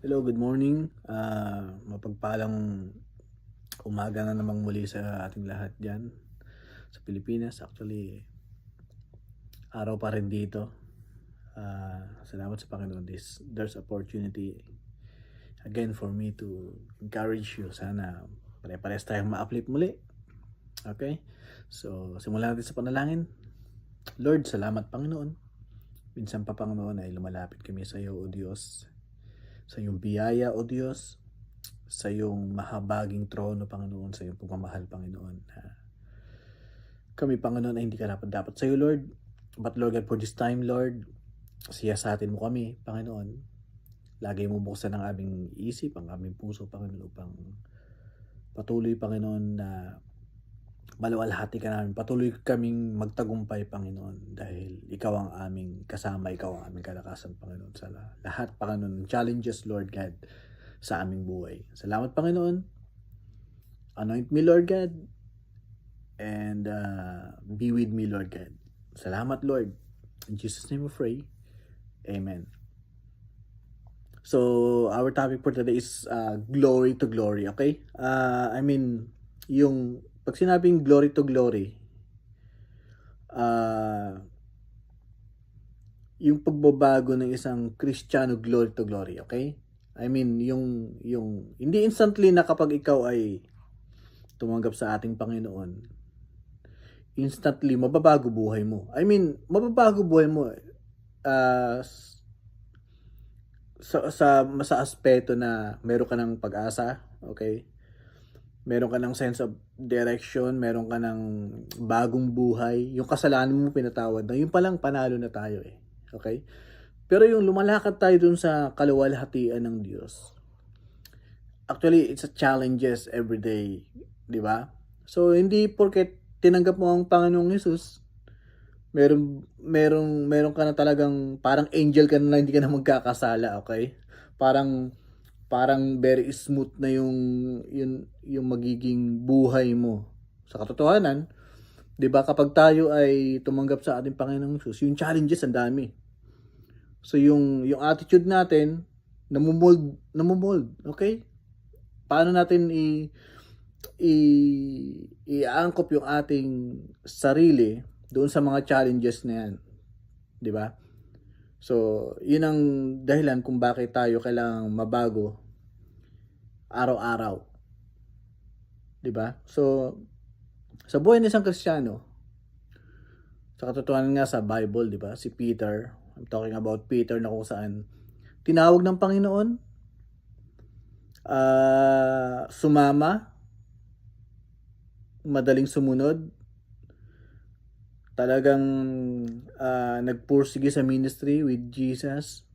Hello, good morning. Mapagpalang umaga na namang muli sa ating lahat diyan sa Pilipinas. Actually, araw pa rin dito. Salamat sa Panginoon. There's opportunity again for me to encourage you. Sana pare-pares tayong ma-uplift muli. Okay? So, simulan natin sa panalangin. Lord, salamat Panginoon. Minsan pa Panginoon ay lumalapit kami sa iyo, O Diyos. Sa iyong biyaya, O Diyos, sa iyong mahabaging trono, Panginoon, sa iyong pagmamahal, Panginoon. Kami, Panginoon, ay hindi karapat-dapat sa iyo, Lord. But Lord God, for this time, Lord, siyasatin mo kami, Panginoon. Lagi mo buksan ang aming isip, ang aming puso, Panginoon, upang patuloy, Panginoon, na maluwalhati ka namin. Patuloy kaming magtagumpay, Panginoon, dahil ikaw ang aming kasama, ikaw ang aming kalakasan, Panginoon, sa lahat, Panginoon, challenges, Lord God, sa aming buhay. Salamat, Panginoon. Anoint me, Lord God, and be with me, Lord God. Salamat, Lord. In Jesus' name we pray. Amen. So, our topic for today is glory to glory, okay? Yung pag sinabing glory to glory, yung pagbabago ng isang Kristiyano glory to glory, okay? Yung hindi instantly na kapag ikaw ay tumanggap sa ating Panginoon, instantly mababago buhay mo. Mababago buhay mo sa aspeto na meron ka ng pag-asa, okay? Meron ka ng sense of direction, meron ka ng bagong buhay, yung kasalanan mo pinatawad na, yun palang panalo na tayo eh. Okay? Pero yung lumalakad tayo dun sa kaluwalhatian ng Diyos, actually, it's a challenges every day, di ba? So, hindi porket tinanggap mo ang Panginoong Hesus, meron ka na talagang parang angel ka na, hindi ka na magkakasala, okay? Parang very smooth na yung magiging buhay mo. Sa katotohanan, 'di ba, kapag tayo ay tumanggap sa ating Panginoong Hesus, yung challenges ang dami. So yung attitude natin namumold, okay? Paano natin i-angkop yung ating sarili doon sa mga challenges na yan, 'di ba? So, yun ang dahilan kung bakit tayo kailangang mabago araw-araw. 'Di ba? So, sa buhay ng isang Kristiyano, sa katotohanan nga sa Bible, 'di ba? Si Peter, I'm talking about Peter na kung saan tinawag ng Panginoon, sumama, madaling sumunod, talagang nagpursige sa ministry with Jesus,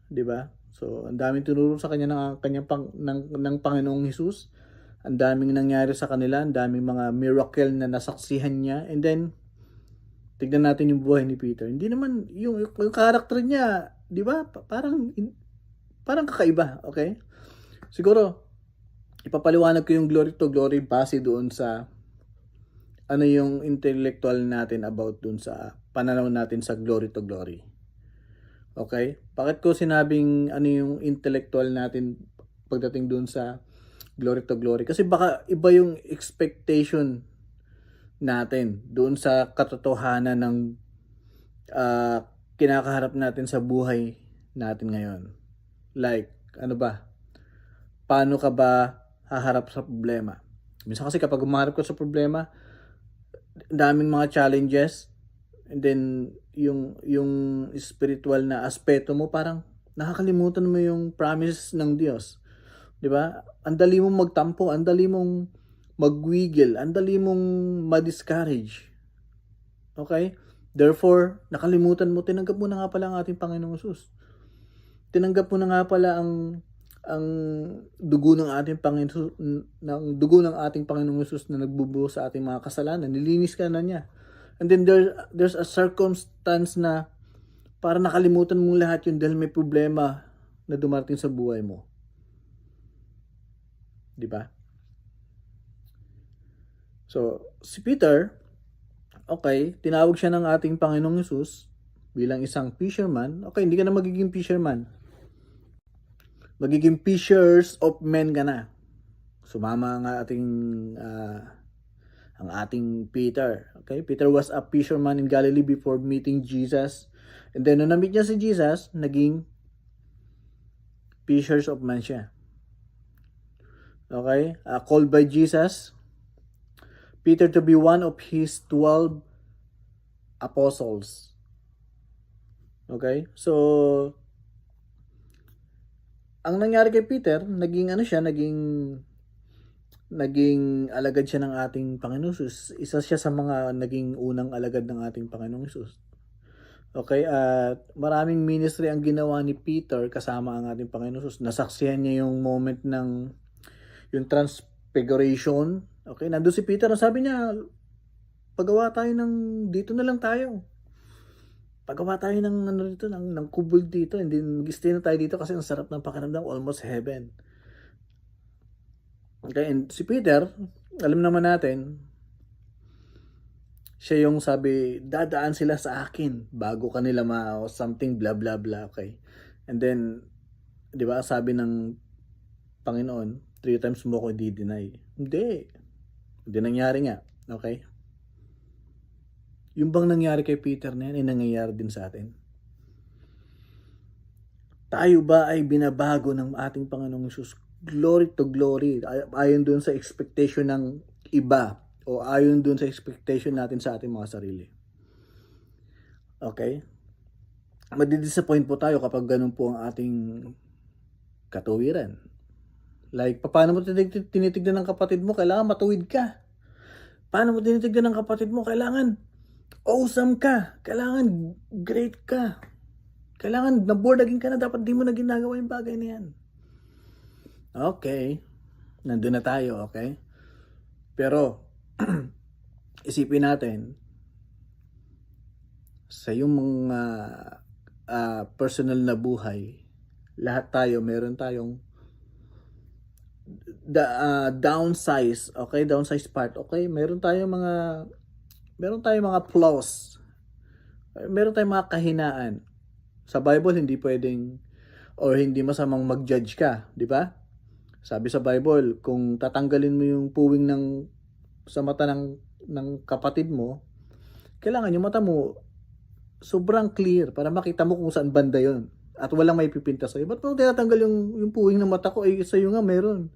'di ba? So, ang daming tinuro sa kanya ng Panginoong Hesus. Ang daming nangyari sa kanila, ang daming mga miracle na nasaksihan niya. And then tignan natin yung buhay ni Peter. Hindi naman yung character niya, 'di ba? Parang kakaiba, okay? Siguro ipapaliwanag ko yung glory to glory base doon sa ano yung intellectual natin about dun sa pananaw natin sa glory to glory. Okay? Bakit ko sinabing ano yung intellectual natin pagdating dun sa glory to glory? Kasi baka iba yung expectation natin doon sa katotohanan ng kinakaharap natin sa buhay natin ngayon. Like, ano ba? Paano ka ba haharap sa problema? Minsan kasi kapag umaharap ka sa problema, daming mga challenges, and then yung spiritual na aspeto mo, parang nakakalimutan mo yung promise ng Diyos. 'Di ba? Ang dali mong magtampo, ang dali mong magwigil, ang dali mong ma-discourage. Okay? Therefore, nakalimutan mo, tinanggap mo na nga pala ang ating Panginoong Hesus. Tinanggap mo na nga pala ang dugo ng ating Panginoong Hesus na nagbubuhos sa ating mga kasalanan. Nilinis ka na niya. And then there's a circumstance na para nakalimutan mong lahat yun dahil may problema na dumarating sa buhay mo. 'Di ba? So, si Peter, okay, tinawag siya ng ating Panginoong Hesus bilang isang fisherman. Okay, hindi ka na magiging fisherman. magiging fishers of men ka na. Sumama ang ating Peter. Okay? Peter was a fisherman in Galilee before meeting Jesus. And then, nung na-meet niya si Jesus, naging fishers of men siya. Okay? Called by Jesus, Peter to be one of his 12 apostles. Okay? So, ang nangyari kay Peter, naging alagad siya ng ating Panginoon Jesus. Isa siya sa mga naging unang alagad ng ating Panginoong Jesus. Okay, at maraming ministry ang ginawa ni Peter kasama ang ating Panginoon Jesus. Nasaksihan niya yung moment ng yung transfiguration. Okay, nandun si Peter, sabi niya, pagawa tayo dito na lang tayo. Pagawa tayo ng kubol dito, hindi mag-stay na tayo dito kasi ang sarap ng pakiramdam, almost heaven. Okay, and si Peter, alam naman natin, siya yung sabi, dadaan sila sa akin bago kanila o something blah blah blah, okay? And then, di ba, sabi ng Panginoon, 3 times mo ko di-deny. Hindi nangyari nga, okay? Yung bang nangyari kay Peter na yan, ay nangyayari din sa atin. Tayo ba ay binabago ng ating Panginoong Jesus? Glory to glory. Ayon dun sa expectation ng iba o ayon dun sa expectation natin sa ating mga sarili. Okay? Madidisappoint po tayo kapag ganun po ang ating katuwiran. Like, paano mo tinitignan ng kapatid mo? Kailangan matuwid ka. Paano mo tinitignan ng kapatid mo? Kailangan awesome ka. Kailangan great ka. Kailangan na-boardagin ka na. Dapat di mo na ginagawa yung bagay na yan. Okay. Nandun na tayo, okay? Pero, isipin natin, sa yung mga personal na buhay, lahat tayo, meron tayong downsize, okay? Downsize part, okay? Meron tayong mga flaws. Meron tayong mga kahinaan. Sa Bible, hindi pwedeng or hindi masamang mag-judge ka, di ba? Sabi sa Bible, kung tatanggalin mo yung puwing sa mata ng kapatid mo, kailangan yung mata mo sobrang clear para makita mo kung saan banda yon at walang may pipinta sa'yo. Ba't mo tinatanggal yung puwing ng mata ko? Sa'yo nga meron.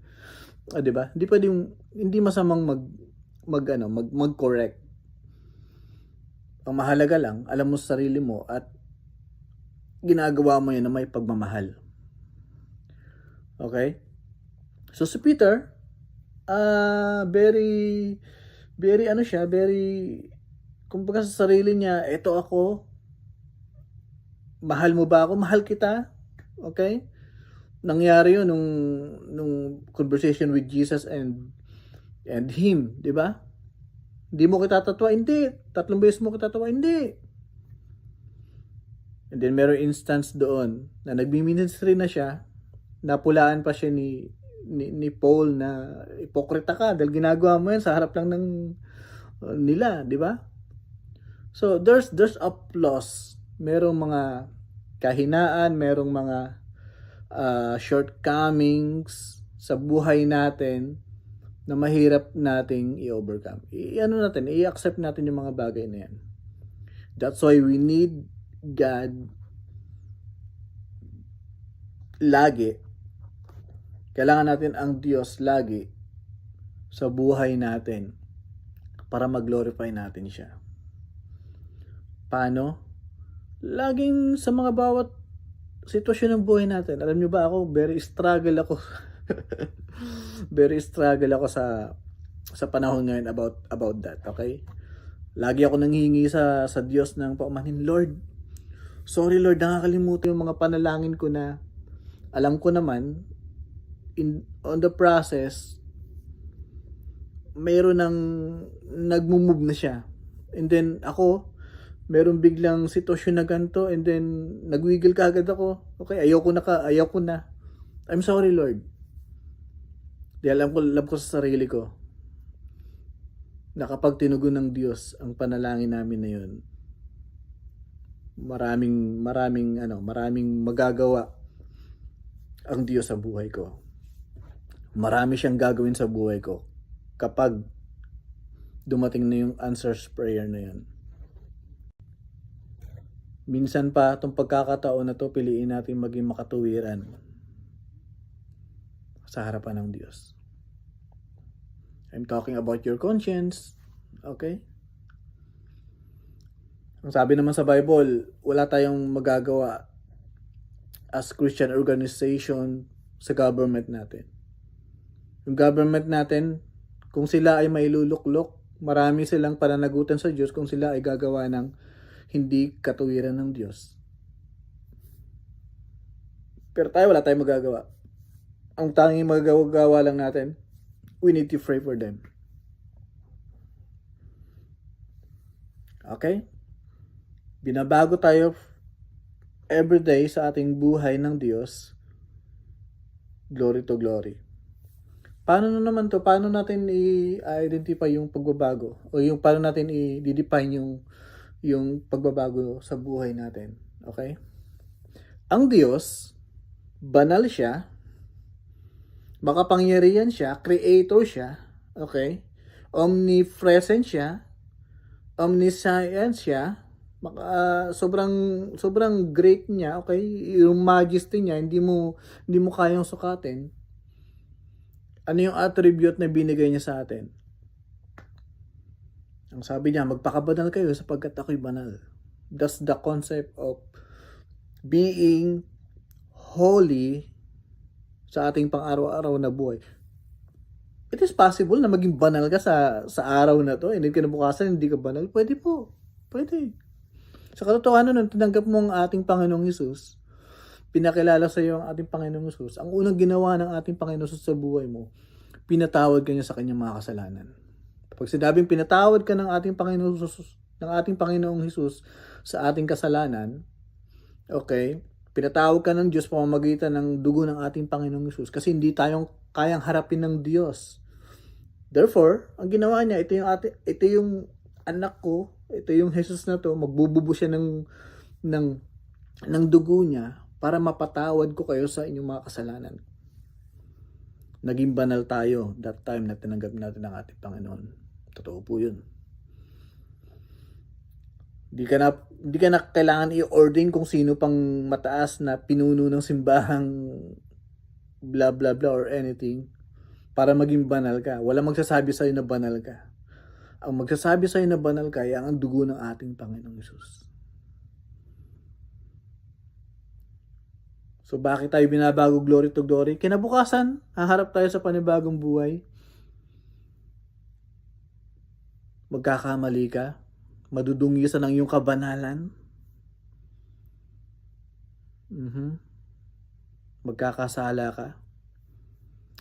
Di ba? Hindi pwedeng, hindi masamang mag-correct. Ang mahalaga lang, alam mo sa sarili mo at ginagawa mo yun na may pagmamahal. Okay? So si Peter, very kumbaga sa sarili niya, eto ako, mahal mo ba ako? Mahal kita. Okay? Nangyari yun nung conversation with Jesus and him, di ba? Hindi mo kita tatwa? Hindi. 3 beses mo kita tatwa? Hindi. And then meron instance doon na nagmi-ministry na siya, napulaan pa siya ni Paul na ipokrita ka dahil ginagawa mo yan sa harap lang ng nila, di ba? So there's applause. Merong mga kahinaan, merong mga shortcomings sa buhay natin na mahirap nating i-overcome. I-accept natin yung mga bagay na yan. That's why we need God lagi. Kailangan natin ang Diyos lagi sa buhay natin para mag-glorify natin siya. Paano? Laging sa mga bawat sitwasyon ng buhay natin. Alam niyo ba ako, very struggle ako sa panahon ngayon about that, okay? Lagi ako nanghihingi sa Diyos ng paumanhin, Lord, sorry Lord, nakakalimutan yung mga panalangin ko na alam ko naman on the process mayroon nang nagmo-move na siya. And then ako, meron biglang sitwasyon na ganito and then nagwigil ka agad ako. Okay, ayaw ko na. I'm sorry Lord. Di alam ko sa sarili ko na kapag tinugon ng Diyos ang panalangin namin na yun, maraming magagawa ang Diyos sa buhay ko. Marami siyang gagawin sa buhay ko kapag dumating na yung answers prayer na yan. Minsan pa itong pagkakataon na to, piliin natin maging makatuwiran sa harapan ng Diyos. I'm talking about your conscience. Okay? Ang sabi naman sa Bible, wala tayong magagawa as Christian organization sa government natin. Yung government natin, kung sila ay mailuluklok, marami silang pananagutan sa Diyos kung sila ay gagawa ng hindi katuwiran ng Diyos. Pero tayo, wala tayong magagawa. Ang tanging magagawa lang natin, we need to pray for them. Okay? Binabago tayo everyday sa ating buhay ng Diyos. Glory to glory. Paano na naman to? Paano natin i-identify yung pagbabago? O yung paano natin i-define yung pagbabago sa buhay natin? Okay? Ang Diyos, banal siya, makapangyarihan siya, creator siya, okay? Omnipresent siya, omniscient siya, sobrang great niya, okay? Yung majesty niya, hindi mo kayang sukatin. Ano yung attribute na binigay niya sa atin? Ang sabi niya, magpakabanal kayo sapagkat ako'y banal. That's the concept of being holy sa ating pang-araw-araw na buhay. It is possible na maging banal ka sa araw na to, and then kinabukasan hindi ka banal. Pwede po. Pwede. Sa katotohanan nun, tinanggap mo ang ating Panginoong Hesus, pinakilala sa iyo ang ating Panginoong Hesus, ang unang ginawa ng ating Panginoong Hesus sa buhay mo, pinatawad ka niya sa kanyang mga kasalanan. Pag sinabing pinatawad ka ng ating Panginoong Hesus sa ating kasalanan, okay, pinatawag ka ng Diyos pamamagitan ng dugo ng ating Panginoong Hesus kasi hindi tayong kayang harapin ng Diyos. Therefore, ang ginawa niya, ito yung anak ko, ito yung Jesus na to, magbububo siya ng dugo niya para mapatawad ko kayo sa inyong mga kasalanan. Naging banal tayo that time na tinanggap natin ang ating Panginoon. Totoo po yun. Di ka na kailangan i-ordain kung sino pang mataas na pinuno ng simbahang blah blah blah or anything para maging banal ka. Wala magsasabi sa'yo na banal ka. Ang magsasabi sa'yo na banal ka ay ang dugo ng ating Panginoong Hesus. So bakit tayo binabago glory to glory? Kinabukasan, haharap tayo sa panibagong buhay. Magkakamali ka. Madudungisan ang iyong kabanalan. Magkakasala ka.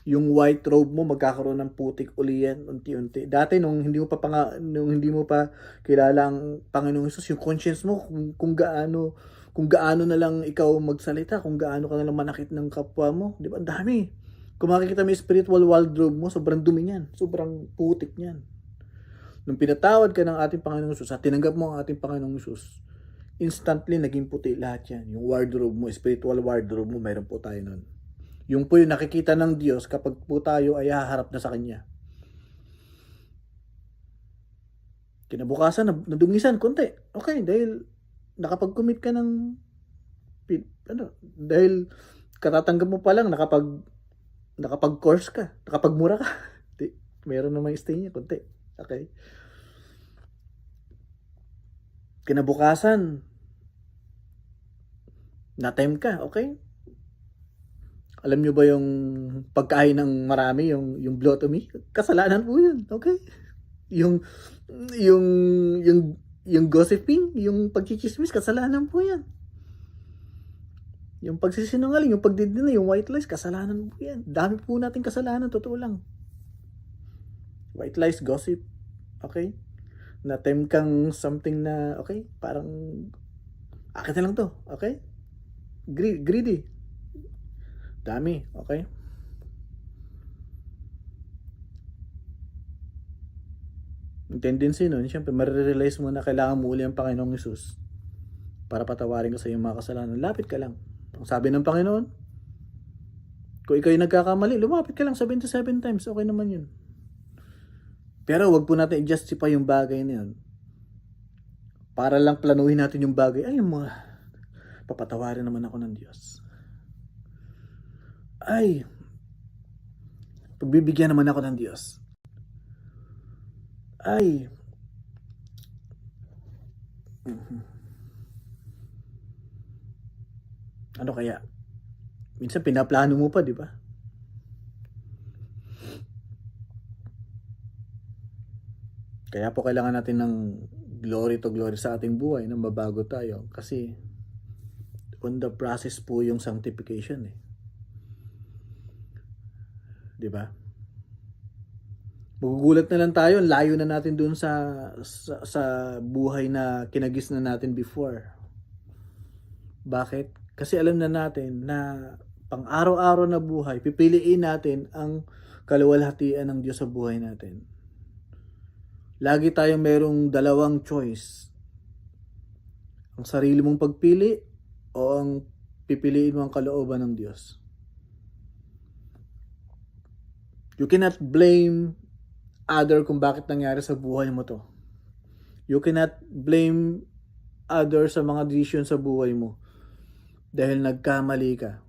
Yung white robe mo magkakaroon ng putik uli yan unti-unti. Dati nung hindi mo pa kilala ang Panginoong Hesus, yung conscience mo kung gaano na lang ikaw magsalita, kung gaano ka na lang manakit ng kapwa mo, di ba? Ang dami. Kung makikita mo yung spiritual wardrobe mo, sobrang dumi niyan, sobrang putik niyan. Nung pinatawad ka ng ating Panginoong Hesus at tinanggap mo ang ating Panginoong Hesus, instantly naging puti lahat yan. Yung wardrobe mo, spiritual wardrobe mo, mayroon po tayo nun. Yung po yung nakikita ng Diyos kapag po tayo ay haharap na sa Kanya. Kinabukasan, nadungisan, konti. Okay, dahil nakapag-commit ka ng dahil katatanggap mo pa lang nakapag-course ka, nakapagmura ka. Meron namang stay niya, konti. Okay. Kinabukasan, na-time ka, okay? Alam nyo ba yung pagkain ng marami, yung gluttony? Kasalanan po yun, okay? Yung gossiping, yung pagchichismis, kasalanan po yan. Yung pagsisinungaling, yung pagdidinay, yung white lies, kasalanan po yan. Dami po nating kasalanan, totoo lang. White lies, gossip, okay? Na-time kang something na, okay, parang, akin na lang to, okay? Greedy. Dami, okay? Yung tendency nun, syempre, marirealize mo na kailangan mo uli ang Panginoong Hesus para patawarin ka sa iyong mga kasalanan. Lapit ka lang. Ang sabi ng Panginoon, Kung ikaw yung nagkakamali, lumapit ka lang 77 times. Okay naman yun. Pero wag po natin i-justify yung bagay na yun. Para lang planuhin natin yung bagay. Ay, papatawarin naman ako ng Diyos. Ay, pagbibigyan naman ako ng Diyos. Ay, ano kaya? Minsan pinaplano mo pa, di ba? Kaya po kailangan natin ng glory to glory sa ating buhay na mabago tayo. Kasi on the process po yung sanctification eh. Di ba? Magugulat na lang tayo, layo na natin dun sa buhay na kinagis na natin before. Bakit? Kasi alam na natin na pang araw-araw na buhay, pipiliin natin ang kaluwalhatian ng Diyos sa buhay natin. Lagi tayong merong dalawang choice. Ang sarili mong pagpili o ang pipiliin mo ang kalooban ng Diyos. You cannot blame other kung bakit nangyari sa buhay mo to. You cannot blame other sa mga decision sa buhay mo dahil nagkamali ka.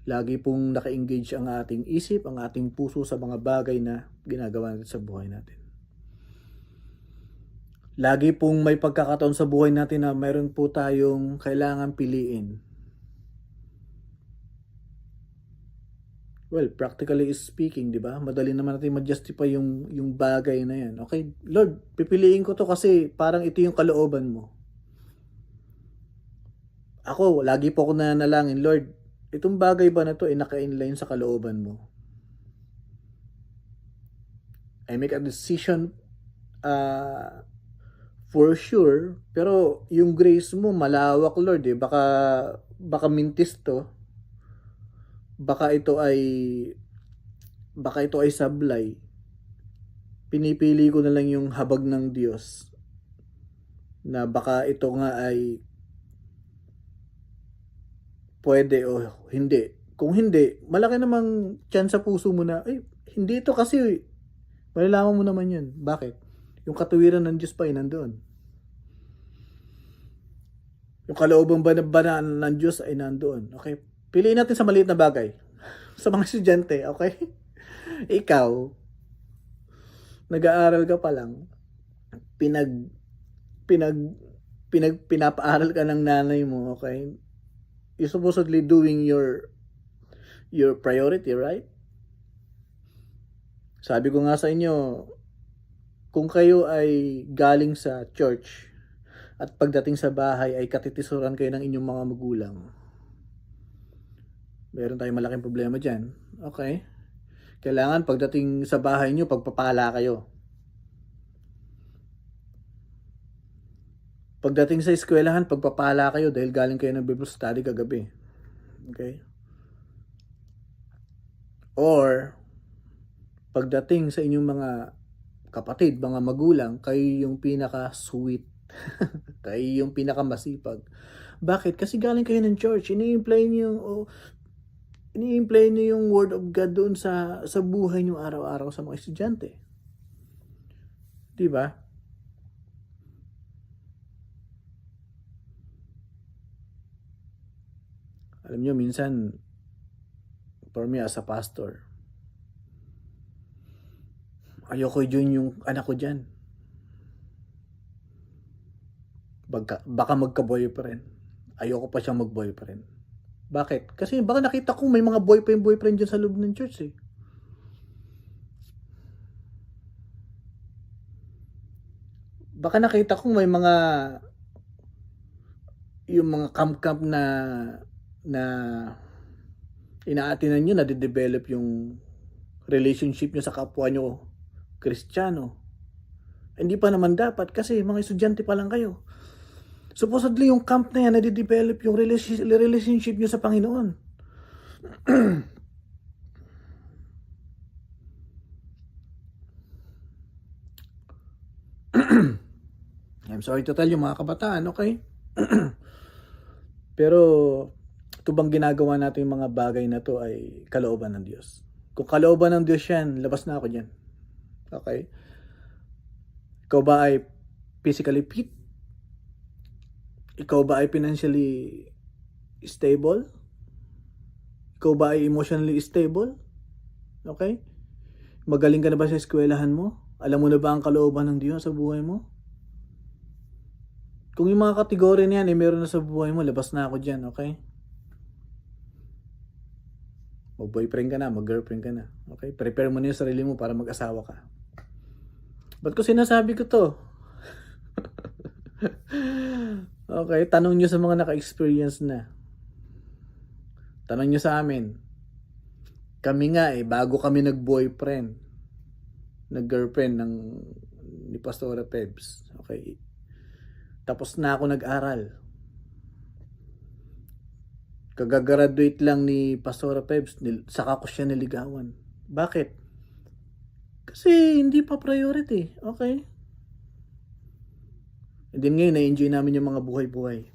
Lagi pong naka-engage ang ating isip, ang ating puso sa mga bagay na ginagawa natin sa buhay natin. Lagi pong may pagkakataon sa buhay natin na mayroon po tayong kailangan piliin. Well, practically speaking, di ba? Madali naman natin ma-justify yung bagay na yan. Okay, Lord, pipiliin ko to kasi parang ito yung kalooban mo. Ako, lagi po ako nanalangin, Lord, itong bagay ba na to ay naka-inline sa kalooban mo? I make a decision for sure, pero yung grace mo malawak, Lord eh. Baka mintis to. Baka ito ay sablay. Pinipili ko na lang yung habag ng Diyos na baka ito nga ay pwede o hindi. Kung hindi, malaki namang chance sa puso mo na, ay, hindi ito kasi, malalaman mo naman yun. Bakit? Yung katuwiran ng Diyos pa ay nandoon. Yung kalooban ba ng Diyos ay nandoon. Okay? Piliin natin sa maliit na bagay. Sa mga estudyante, okay? Ikaw, nag-aaral ka pa lang, pinapaaral ka ng nanay mo, okay? You're supposedly doing your priority, right? Sabi ko nga sa inyo, kung kayo ay galing sa church at pagdating sa bahay ay katitisuran kayo ng inyong mga magulang, meron tayong malaking problema dyan. Okay? Kailangan pagdating sa bahay nyo, pagpapala kayo. Pagdating sa eskwelahan, pagpapala kayo dahil galing kayo ng Bible study kagabi. Okay? Or, pagdating sa inyong mga kapatid, mga magulang, kayo yung pinaka-sweet. Kayo yung pinaka-masipag. Bakit? Kasi galing kayo ng church. Ini-imply niyo yung word of God doon sa buhay niyo araw-araw sa mga estudyante. Diba? Alam niyo, minsan, for me as a pastor, ayoko yun yung anak ko dyan. Baka magka-boyfriend. Ayoko pa siyang mag-boyfriend. Bakit? Kasi baka nakita kong may mga boyfriend dyan sa loob ng church eh. Baka nakita kong may mga yung mga camp na inaatinan nyo, nade-develop yung relationship nyo sa kapwa nyo Kristiyano. Hindi pa naman dapat kasi mga estudyante pa lang kayo. Supposedly yung camp na yan nade-develop yung relationship nyo sa Panginoon. I'm sorry to tell you mga kabataan, okay? Pero Ito bang ginagawa natin yung mga bagay na to ay kalooban ng Diyos? Kung kalooban ng Diyos yan, labas na ako dyan. Okay? Ikaw ba ay physically fit? Ikaw ba ay financially stable? Ikaw ba ay emotionally stable? Okay? Magaling ka na ba sa eskwelahan mo? Alam mo na ba ang kalooban ng Diyos sa buhay mo? Kung yung mga kategorya na yan ay meron na sa buhay mo, labas na ako dyan, okay? Mag-boyfriend ka na, mag-girlfriend ka na. Okay? Prepare mo na yung sarili mo para mag-asawa ka. Ba't ko sinasabi ko to? Okay, tanong nyo sa mga naka-experience na. Tanong nyo sa amin. Kami nga bago kami nag-boyfriend, nag-girlfriend ni Pastora Pebs. Okay? Tapos na ako nag-aral. Kagagraduate lang ni Pastora Pebs, saka ko siya niligawan. Bakit? Kasi hindi pa priority. Okay? And then ngayon, na-enjoy namin yung mga buhay-buhay.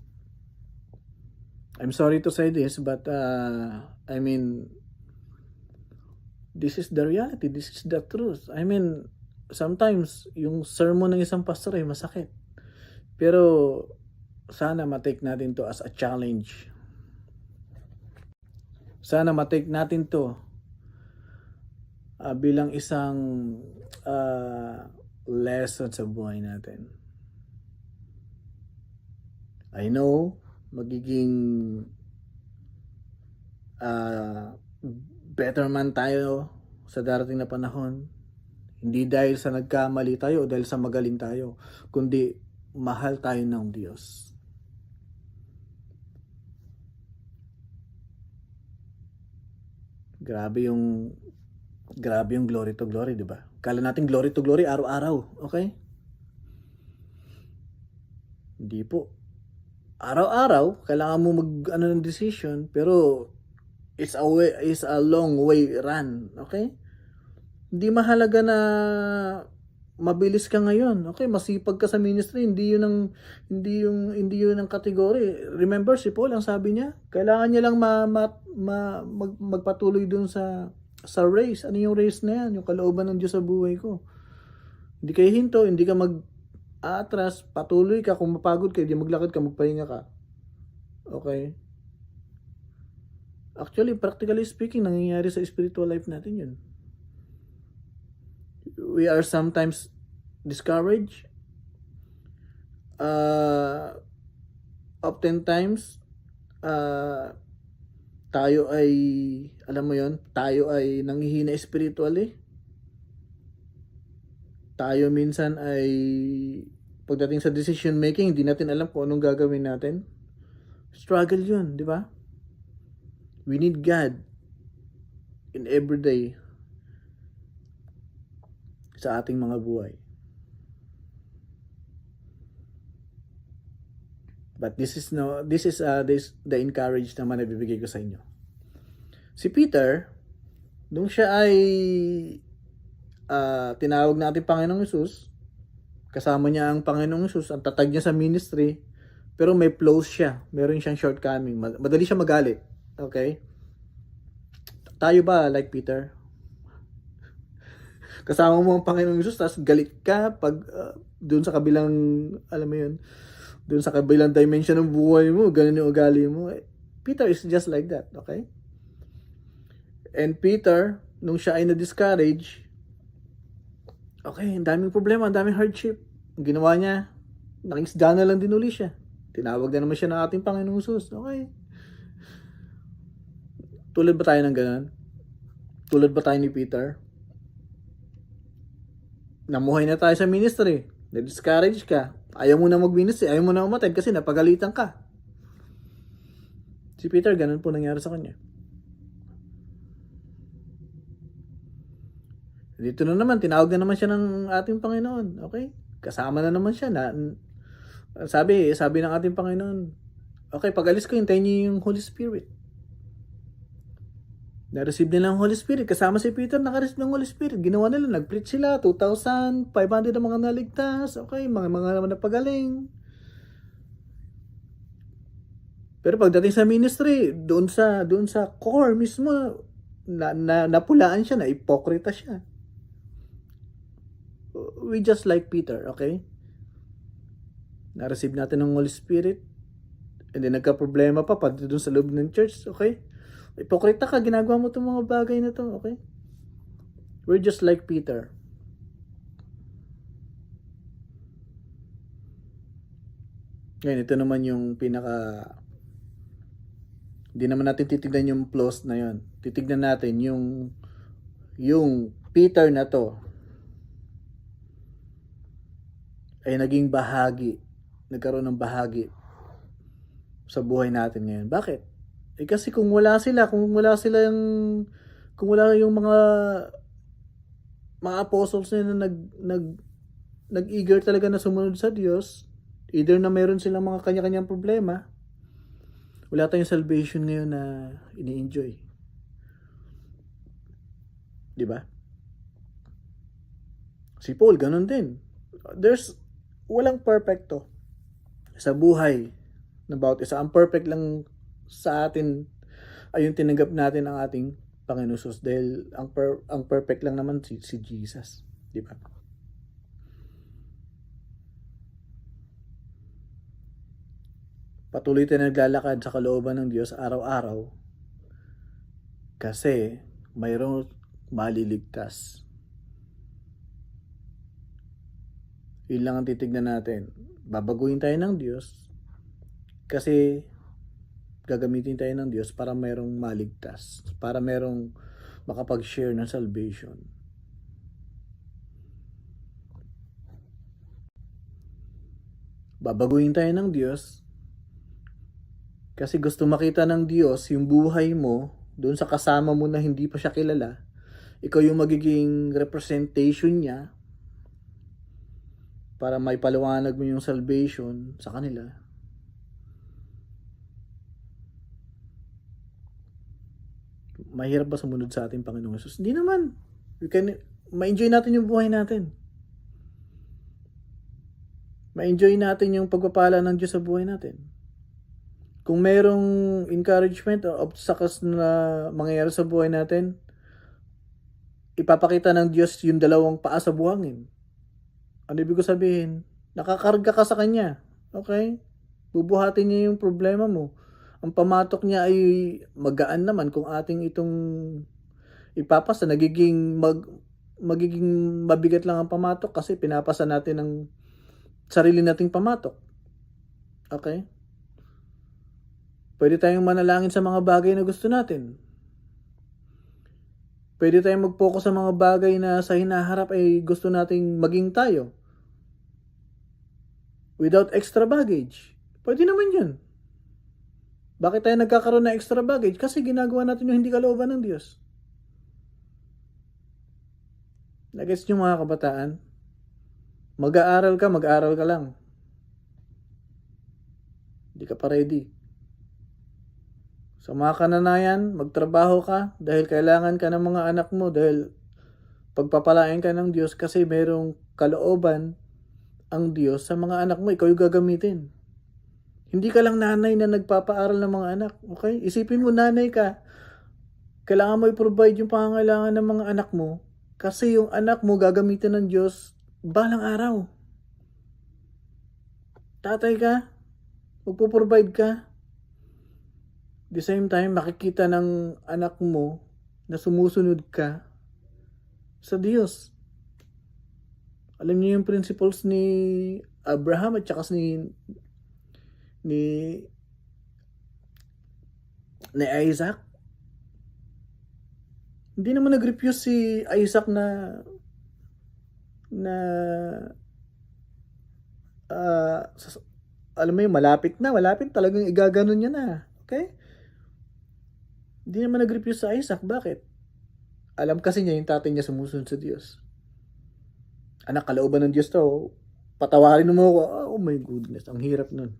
I'm sorry to say this, but I mean, this is the reality. This is the truth. I mean, sometimes, yung sermon ng isang pastor ay masakit. Pero, sana matake natin to as a challenge. Sana matake natin to bilang isang lesson sa buhay natin. I know, magiging better man tayo sa darating na panahon. Hindi dahil sa nagkamali tayo o dahil sa magaling tayo, kundi mahal tayo ng Diyos. Grabe yung glory to glory, di ba? Kala natin glory to glory araw-araw, okay? Hindi po. Araw-araw, kailangan mo ng decision, pero it's a long way run, okay? Hindi mahalaga na mabilis ka ngayon, okay? Masipag ka sa ministry, hindi yun ang kategory. Remember si Paul, ang sabi niya, kailangan niya lang magpatuloy dun sa race. Ano yung race na yan? Yung kalooban ng Diyos sa buhay ko. Hindi kayo hinto, hindi ka atras, patuloy ka. Kung mapagod ka, hindi maglakad ka, magpahinga ka. Okay? Actually, practically speaking, nangyayari sa spiritual life natin yun. We are sometimes discouraged. Oftentimes, tayo ay, alam mo yon, tayo ay nanghihina spiritually. Tayo minsan ay pagdating sa decision making, hindi natin alam kung anong gagawin natin. Struggle yun, di ba? We need God in every day sa ating mga buhay. But this is the encourage naman na bibigay ko sa inyo. Si Peter, nung siya ay tinawag natin Panginoong Hesus, kasama niya ang Panginoong Hesus, ang tatag niya sa ministry, pero may flaws siya, meron siyang shortcoming, madali siya magalit. Okay? Tayo ba like Peter? Kasama mo ang Panginoong Hesus, tapos galit ka pag doon sa kabilang, alam mo yun, doon sa kabilang dimension ng buhay mo, ganun yung ugali mo. Peter is just like that, okay? And Peter, nung siya ay na-discourage, okay, ang daming problema, ang daming hardship. Ang ginawa niya, nakingsda na lang din uli siya. Tinawag na naman siya ng ating Panginoong Hesus, okay? Tulad ba tayo ng ganun? Tulad ba tayo ni Peter? Namuhay na tayo sa ministry, na-discourage ka, ayaw mo na mag-ministry, ayaw mo na umatid kasi napagalitan ka. Si Peter, ganun po nangyari sa kanya. Dito na naman, tinawag na naman siya ng ating Panginoon. Okay? Kasama na naman siya. Sabi ng ating Panginoon, okay, pag-alis ko, hintayin niyo yung Holy Spirit. Na-receive nila ang Holy Spirit. Kasama si Peter, naka-receive ng Holy Spirit. Ginawa nila, nag-preach sila, 2,500 na mga naligtas. Okay, mga napagaling. Pero pagdating sa ministry, doon sa core mismo, napulaan siya, na ipokrita siya. We just like Peter, okay? Na-receive natin ng Holy Spirit, and then nagka-problema pa doon sa loob ng church, okay? Ipokrita ka, ginagawa mo itong mga bagay na to, okay? We're just like Peter. Ngayon, ito naman yung hindi naman natin titignan yung flaws na yon. Titignan natin yung Peter na to ay naging bahagi, nagkaroon ng bahagi sa buhay natin ngayon. Bakit? Kasi kung wala yung mga apostles na nag-eager talaga na sumunod sa Diyos, either na meron silang mga kanya-kanyang problema, wala tayong salvation ngayon na ini-enjoy. Di ba? Si Paul, ganun din. Walang perfecto sa buhay na bawat isa. Ang perfect lang sa atin ay yung tinanggap natin ang ating Panginoon Jesus, dahil ang perfect lang naman si Jesus. Di ba? Patuloy tayo naglalakad sa kalooban ng Diyos araw-araw kasi mayroong maliligtas. Yun lang ang titignan natin. Babaguhin tayo ng Diyos kasi gagamitin tayo ng Diyos para mayroong maligtas, para mayroong makapag-share ng salvation. Babaguhin tayo ng Diyos kasi gusto makita ng Diyos yung buhay mo doon sa kasama mo na hindi pa siya kilala. Ikaw yung magiging representation niya para may paliwanag mo yung salvation sa kanila. Mahirap ba sumunod sa ating Panginoong Jesus? Hindi naman. Ma-enjoy natin yung buhay natin. Ma-enjoy natin yung pagpapala ng Diyos sa buhay natin. Kung mayroong encouragement o obstacles na mangyayari sa buhay natin, ipapakita ng Diyos yung dalawang paa sa buhangin. Ano ibig sabihin? Nakakarga ka sa Kanya. Okay? Bubuhatin niya yung problema mo. Ang pamatok niya ay magaan naman kung ating itong ipapasa. Magiging mabigat lang ang pamatok kasi pinapasa natin ng sarili nating pamatok. Okay? Pwede tayong manalangin sa mga bagay na gusto natin. Pwede tayong mag-focus sa mga bagay na sa hinaharap ay gusto nating maging tayo. Without extra baggage. Pwede naman yun. Bakit tayo nagkakaroon ng extra baggage? Kasi ginagawa natin yung hindi kalooban ng Diyos. Nagets nyo mga kabataan? Mag-aaral ka lang. Hindi ka pa ready. Sa mga kananayan, magtrabaho ka dahil kailangan ka ng mga anak mo, dahil pagpapalain ka ng Diyos kasi mayroong kalooban ang Diyos sa mga anak mo, ikaw yung gagamitin. Hindi ka lang nanay na nagpapaaral ng mga anak. Okay? Isipin mo, nanay ka. Kailangan mo i-provide yung pangangailangan ng mga anak mo kasi yung anak mo gagamitin ng Diyos balang araw. Tatay ka, magpo-provide ka. The same time, makikita ng anak mo na sumusunod ka sa Diyos. Alam niyo yung principles ni Abraham at saka ni Isaac? Hindi naman nag-refuse si Isaac na alam mo yung malapit talagang igaganon niya na. Okay? Hindi naman nag-refuse sa Isaac. Bakit? Alam kasi niya yung tatay niya sumusunod sa Diyos. Anak, kalooban ng Diyos to. Patawarin mo ako. Oh my goodness, ang hirap nun.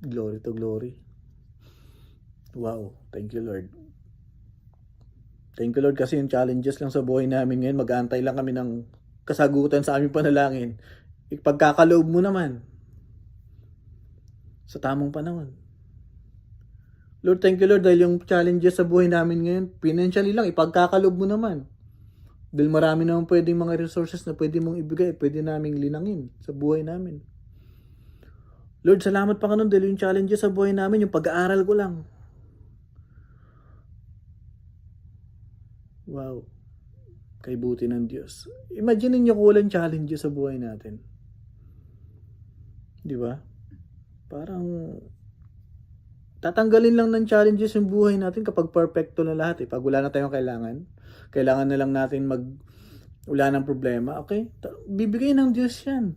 Glory to glory. Wow, thank you Lord. Thank you Lord kasi yung challenges lang sa buhay namin ngayon, mag-aantay lang kami ng kasagutan sa aming panalangin, ipagkakaloob mo naman sa tamang panahon. Lord, thank you Lord dahil yung challenges sa buhay namin ngayon, financially lang, ipagkakaloob mo naman. Dahil marami naman pwedeng mga resources na pwede mong ibigay, pwede naming linangin sa buhay namin. Lord, salamat Panginoon dahil yung challenges sa buhay namin, yung pag-aaral ko lang. Wow. Kay buti ng Diyos. Imagine niyo kung walang challenges sa buhay natin. Di ba? Parang tatanggalin lang ng challenges yung buhay natin kapag perfecto na lahat. Pag wala na tayong kailangan na lang natin wala ng problema. Okay? Bibigay ng Diyos yan.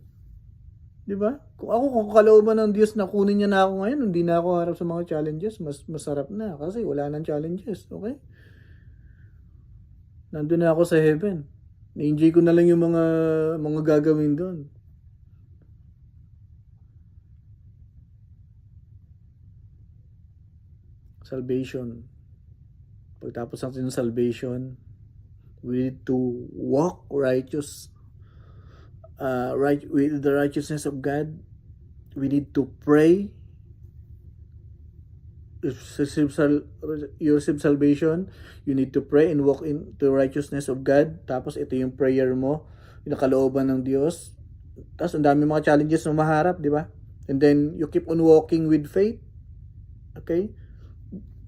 Di ba? Kung kalooban ng Diyos na kunin niya na ako ngayon, hindi na ako harap sa mga challenges, mas masarap na kasi wala nang challenges. Okay? Nandun na ako sa heaven. Na-enjoy ko na lang yung mga gagawin doon. Salvation. Pagtapos natin ng salvation, we need to walk righteous, with the righteousness of God. We need to pray. If you receive salvation, you need to pray and walk in the righteousness of God. Tapos ito yung prayer mo, yung nakalooban ng Diyos. Tapos ang dami mga challenges na maharap, di ba? And then you keep on walking with faith. Okay?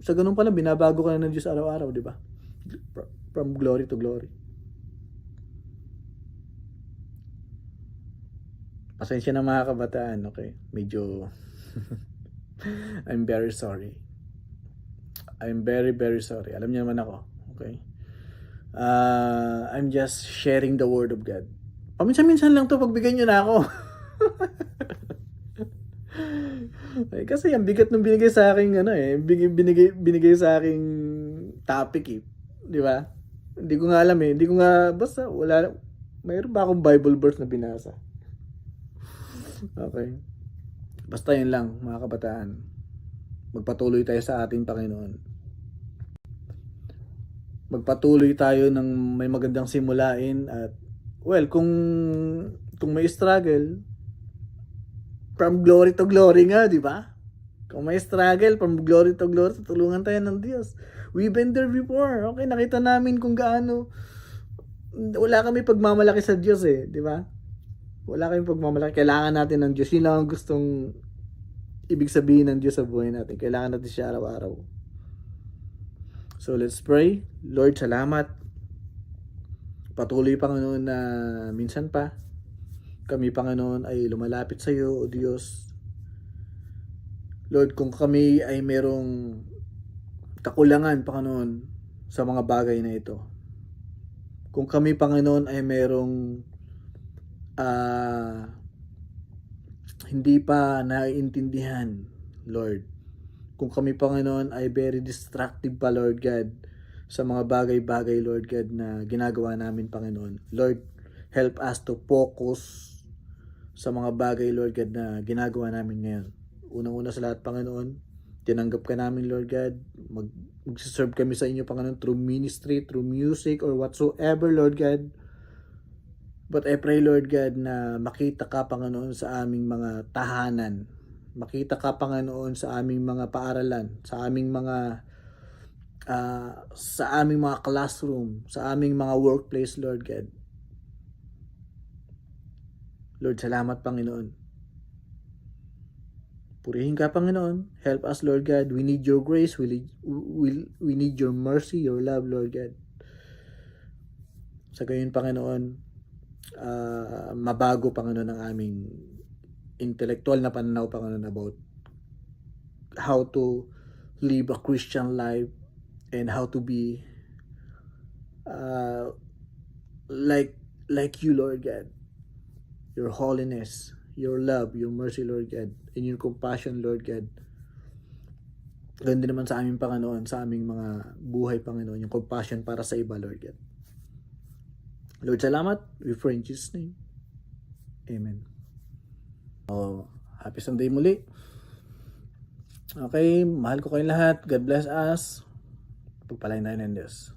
Sa ganun pala, binabago ka na ng Diyos araw-araw, di ba? From glory to glory. Pasensya na mga kabataan, okay? Medyo I'm very sorry. I'm very, very sorry. Alam niyo naman ako, okay? I'm just sharing the word of God. Paminsan-minsan lang to, pagbigyan niyo na ako. Okay, kasi ang bigat ng binigay sa akin binigay sa aking topic di ba? Hindi ko nga alam hindi ko nga basta mayroon ba akong Bible verse na binasa? Okay. Basta yun lang mga kabataan. Magpatuloy tayo sa ating Panginoon. Magpatuloy tayo ng may magandang simulain at kung may struggle, from glory to glory nga, di ba? Kung may struggle, from glory to glory, tutulungan tayo ng Diyos. We've been there before. Okay, nakita namin kung gaano wala kami pagmamalaki sa Diyos di ba? Wala kami pagmamalaki. Kailangan natin ng Diyos. Yun lang ang gustong ibig sabihin ng Diyos sa buhay natin. Kailangan natin siya araw-araw. So let's pray. Lord, salamat. Patuloy Panginoon na minsan pa kami Panginoon ay lumalapit sa iyo, O Diyos. Lord, kung kami ay merong kakulangan Panginoon sa mga bagay na ito. Kung kami Panginoon ay merong hindi pa naiintindihan, Lord. Kung kami Panginoon ay very destructive pa, Lord God, sa mga bagay-bagay, Lord God, na ginagawa namin, Panginoon. Lord, help us to focus sa mga bagay, Lord God, na ginagawa namin ngayon. Unang-una sa lahat, Panginoon, tinanggap ka namin, Lord God. Mag-serve kami sa inyo, Panginoon, through ministry, through music, or whatsoever, Lord God. But I pray, Lord God, na makita ka, Panginoon, sa aming mga tahanan. Makita ka, Panginoon, sa aming mga paaralan, sa aming mga classroom, sa aming mga workplace, Lord God. Lord, salamat, Panginoon. Purihin ka, Panginoon. Help us, Lord God. We need your grace. We need your mercy, your love, Lord God. Sa gayon, Panginoon, mabago, Panginoon, ang aming intellectual na pananaw, Panginoon, about how to live a Christian life and how to be like you, Lord God. Your holiness, your love, your mercy, Lord God, and your compassion, Lord God. Ganda naman sa aming Panginoon, sa aming mga buhay, Panginoon, yung compassion para sa iba, Lord God. Lord, salamat. We pray in Jesus' name. Amen. Happy Sunday muli. Okay, mahal ko kayong lahat. God bless us. Pagpalain tayo ng Diyos.